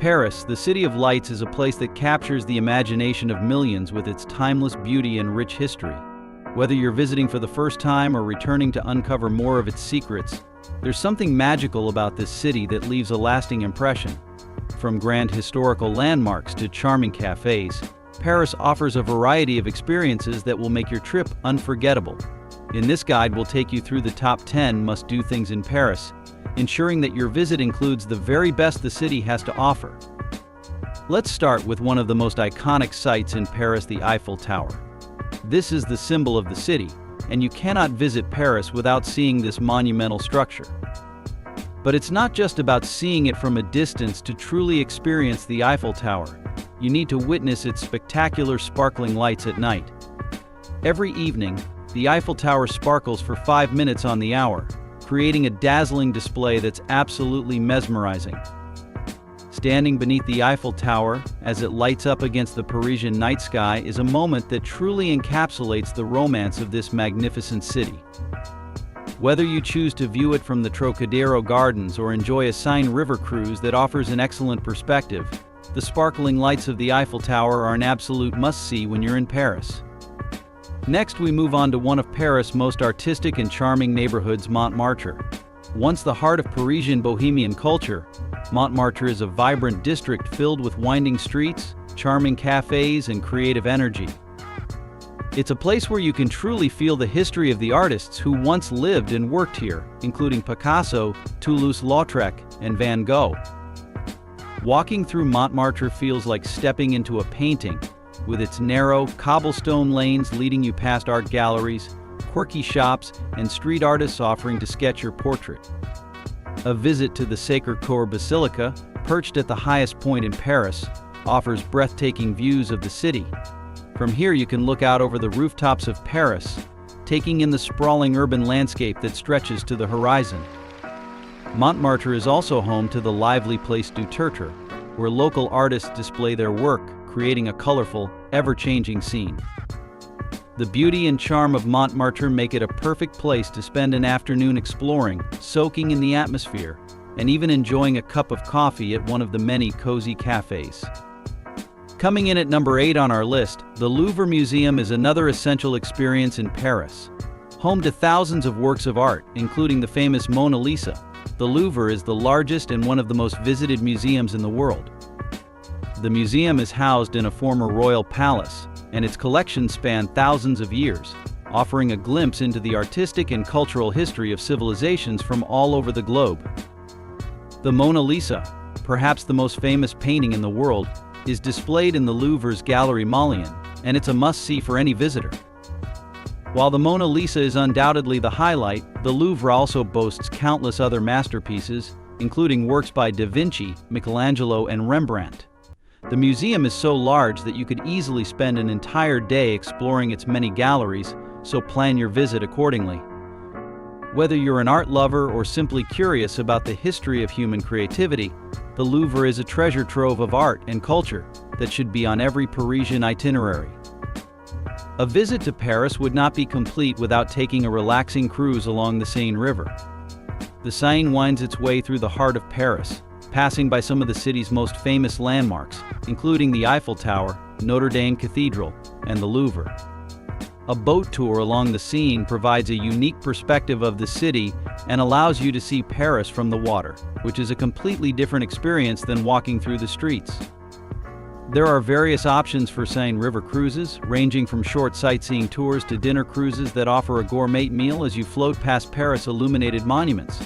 Paris, the City of Lights, is a place that captures the imagination of millions with its timeless beauty and rich history. Whether you're visiting for the first time or returning to uncover more of its secrets, there's something magical about this city that leaves a lasting impression. From grand historical landmarks to charming cafes, Paris offers a variety of experiences that will make your trip unforgettable. In this guide, we'll take you through the top 10 must-do things in Paris, ensuring that your visit includes the very best the city has to offer. Let's start with one of the most iconic sights in Paris, the Eiffel Tower. This is the symbol of the city, and you cannot visit Paris without seeing this monumental structure. But it's not just about seeing it from a distance. To truly experience the Eiffel Tower, you need to witness its spectacular sparkling lights at night. Every evening, the Eiffel Tower sparkles for 5 minutes on the hour, creating a dazzling display that's absolutely mesmerizing. Standing beneath the Eiffel Tower, as it lights up against the Parisian night sky, is a moment that truly encapsulates the romance of this magnificent city. Whether you choose to view it from the Trocadero Gardens or enjoy a Seine River cruise that offers an excellent perspective, the sparkling lights of the Eiffel Tower are an absolute must-see when you're in Paris. Next, we move on to one of Paris' most artistic and charming neighborhoods, Montmartre. Once the heart of Parisian bohemian culture, Montmartre is a vibrant district filled with winding streets, charming cafes, and creative energy. It's a place where you can truly feel the history of the artists who once lived and worked here, including Picasso, Toulouse-Lautrec, and Van Gogh. Walking through Montmartre feels like stepping into a painting, with its narrow, cobblestone lanes leading you past art galleries, quirky shops, and street artists offering to sketch your portrait. A visit to the Sacré-Cœur Basilica, perched at the highest point in Paris, offers breathtaking views of the city. From here you can look out over the rooftops of Paris, taking in the sprawling urban landscape that stretches to the horizon. Montmartre is also home to the lively Place du Tertre, where local artists display their work, creating a colorful, ever-changing scene. The beauty and charm of Montmartre make it a perfect place to spend an afternoon exploring, soaking in the atmosphere, and even enjoying a cup of coffee at one of the many cozy cafes. Coming in at number 8 on our list, the Louvre Museum is another essential experience in Paris. Home to thousands of works of art, including the famous Mona Lisa, the Louvre is the largest and one of the most visited museums in the world. The museum is housed in a former royal palace, and its collections span thousands of years, offering a glimpse into the artistic and cultural history of civilizations from all over the globe. The Mona Lisa, perhaps the most famous painting in the world, is displayed in the Louvre's Gallery Malian, and it's a must-see for any visitor. While the Mona Lisa is undoubtedly the highlight, the Louvre also boasts countless other masterpieces, including works by Da Vinci, Michelangelo, and Rembrandt. The museum is so large that you could easily spend an entire day exploring its many galleries, so plan your visit accordingly. Whether you're an art lover or simply curious about the history of human creativity, the Louvre is a treasure trove of art and culture that should be on every Parisian itinerary. A visit to Paris would not be complete without taking a relaxing cruise along the Seine River. The Seine winds its way through the heart of Paris, passing by some of the city's most famous landmarks, including the Eiffel Tower, Notre-Dame Cathedral, and the Louvre. A boat tour along the Seine provides a unique perspective of the city and allows you to see Paris from the water, which is a completely different experience than walking through the streets. There are various options for Seine River cruises, ranging from short sightseeing tours to dinner cruises that offer a gourmet meal as you float past Paris' illuminated monuments.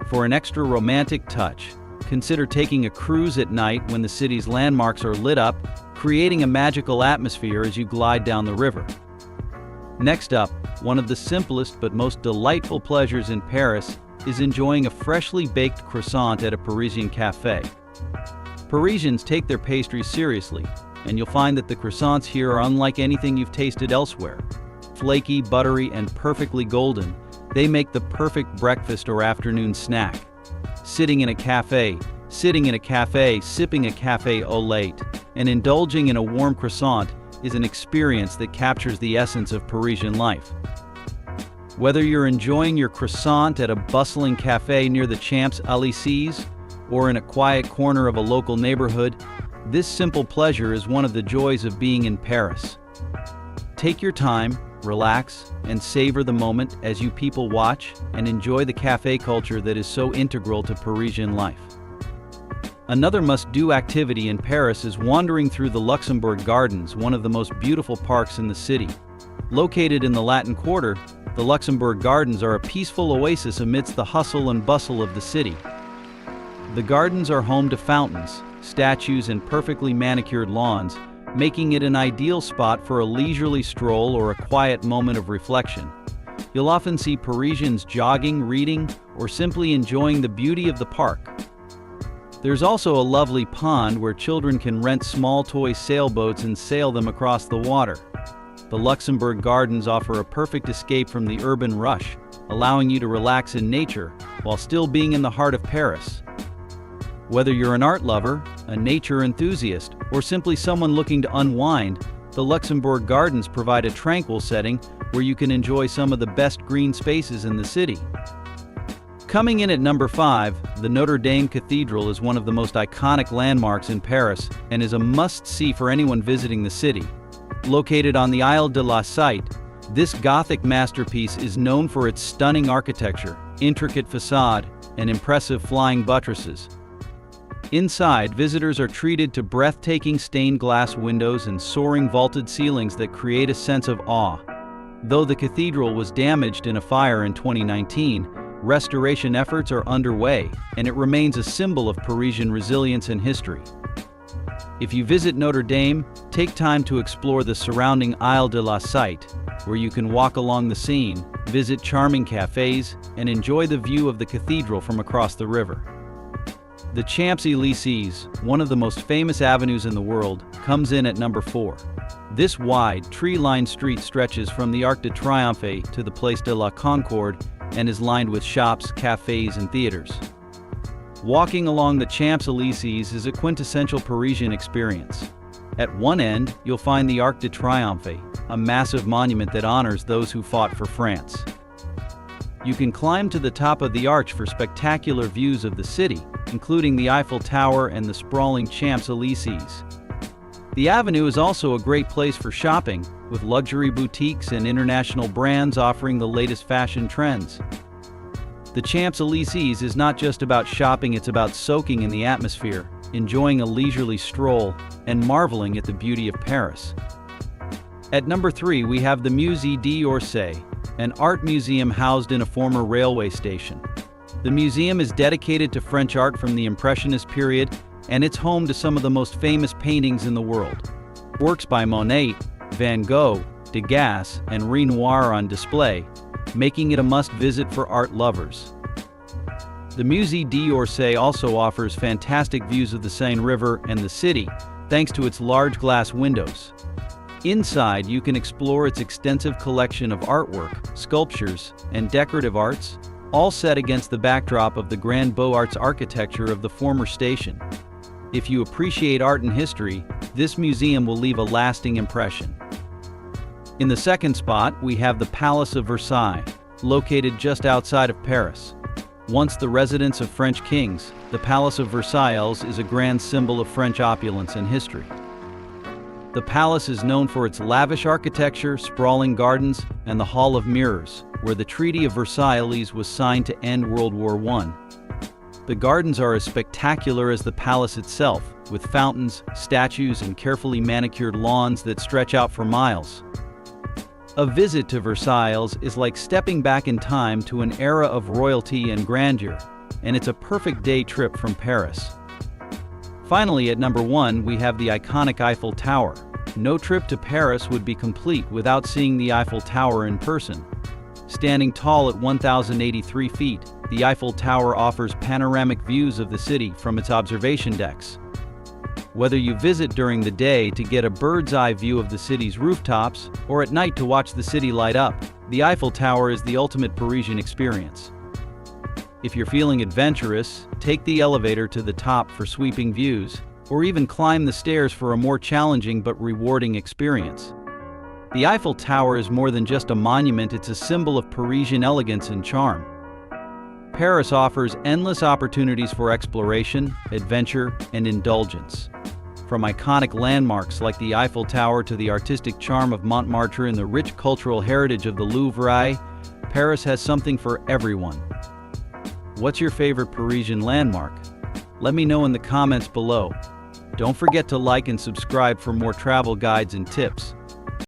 For an extra romantic touch, consider taking a cruise at night when the city's landmarks are lit up, creating a magical atmosphere as you glide down the river. Next up, one of the simplest but most delightful pleasures in Paris is enjoying a freshly baked croissant at a Parisian cafe. Parisians take their pastries seriously, and you'll find that the croissants here are unlike anything you've tasted elsewhere. Flaky, buttery, and perfectly golden, they make the perfect breakfast or afternoon snack. Sitting in a cafe, sipping a café au lait, and indulging in a warm croissant is an experience that captures the essence of Parisian life. Whether you're enjoying your croissant at a bustling cafe near the Champs-Élysées or in a quiet corner of a local neighborhood, this simple pleasure is one of the joys of being in Paris. Take your time, relax, and savor the moment as you people watch and enjoy the café culture that is so integral to Parisian life. Another must-do activity in Paris is wandering through the Luxembourg Gardens, one of the most beautiful parks in the city. Located in the Latin Quarter, the Luxembourg Gardens are a peaceful oasis amidst the hustle and bustle of the city. The gardens are home to fountains, statues, and perfectly manicured lawns, making it an ideal spot for a leisurely stroll or a quiet moment of reflection. You'll often see Parisians jogging, reading, or simply enjoying the beauty of the park. There's also a lovely pond where children can rent small toy sailboats and sail them across the water. The Luxembourg Gardens offer a perfect escape from the urban rush, allowing you to relax in nature while still being in the heart of Paris. Whether you're an art lover, a nature enthusiast, or simply someone looking to unwind, the Luxembourg Gardens provide a tranquil setting where you can enjoy some of the best green spaces in the city. Coming in at number 5, the Notre-Dame Cathedral is one of the most iconic landmarks in Paris and is a must-see for anyone visiting the city. Located on the Isle de la Cité, this Gothic masterpiece is known for its stunning architecture, intricate facade, and impressive flying buttresses. Inside, visitors are treated to breathtaking stained glass windows and soaring vaulted ceilings that create a sense of awe. Though the cathedral was damaged in a fire in 2019, restoration efforts are underway, and it remains a symbol of Parisian resilience and history. If you visit Notre Dame, take time to explore the surrounding Isle de la Cité, where you can walk along the Seine, visit charming cafes, and enjoy the view of the cathedral from across the river. The Champs-Élysées, one of the most famous avenues in the world, comes in at number 4. This wide, tree-lined street stretches from the Arc de Triomphe to the Place de la Concorde and is lined with shops, cafes, and theaters. Walking along the Champs-Élysées is a quintessential Parisian experience. At one end, you'll find the Arc de Triomphe, a massive monument that honors those who fought for France. You can climb to the top of the arch for spectacular views of the city, including the Eiffel Tower and the sprawling Champs-Élysées. The avenue is also a great place for shopping, with luxury boutiques and international brands offering the latest fashion trends. The Champs-Élysées is not just about shopping, it's about soaking in the atmosphere, enjoying a leisurely stroll, and marveling at the beauty of Paris. At number 3, we have the Musée d'Orsay, an art museum housed in a former railway station. The museum is dedicated to French art from the Impressionist period, and it's home to some of the most famous paintings in the world. Works by Monet, Van Gogh, Degas, and Renoir are on display, making it a must-visit for art lovers. The Musée d'Orsay also offers fantastic views of the Seine River and the city, thanks to its large glass windows. Inside, you can explore its extensive collection of artwork, sculptures, and decorative arts, all set against the backdrop of the Grand Beaux-Arts architecture of the former station. If you appreciate art and history, this museum will leave a lasting impression. In the second spot, we have the Palace of Versailles, located just outside of Paris. Once the residence of French kings, the Palace of Versailles is a grand symbol of French opulence and history. The palace is known for its lavish architecture, sprawling gardens, and the Hall of Mirrors, where the Treaty of Versailles was signed to end World War I. The gardens are as spectacular as the palace itself, with fountains, statues, and carefully manicured lawns that stretch out for miles. A visit to Versailles is like stepping back in time to an era of royalty and grandeur, and it's a perfect day trip from Paris. Finally, at number 1, we have the iconic Eiffel Tower. No trip to Paris would be complete without seeing the Eiffel Tower in person. Standing tall at 1,083 feet, the Eiffel Tower offers panoramic views of the city from its observation decks. Whether you visit during the day to get a bird's-eye view of the city's rooftops, or at night to watch the city light up, the Eiffel Tower is the ultimate Parisian experience. If you're feeling adventurous, take the elevator to the top for sweeping views, or even climb the stairs for a more challenging but rewarding experience. The Eiffel Tower is more than just a monument, it's a symbol of Parisian elegance and charm. Paris offers endless opportunities for exploration, adventure, and indulgence. From iconic landmarks like the Eiffel Tower to the artistic charm of Montmartre and the rich cultural heritage of the Louvre, Paris has something for everyone. What's your favorite Parisian landmark? Let me know in the comments below. Don't forget to like and subscribe for more travel guides and tips.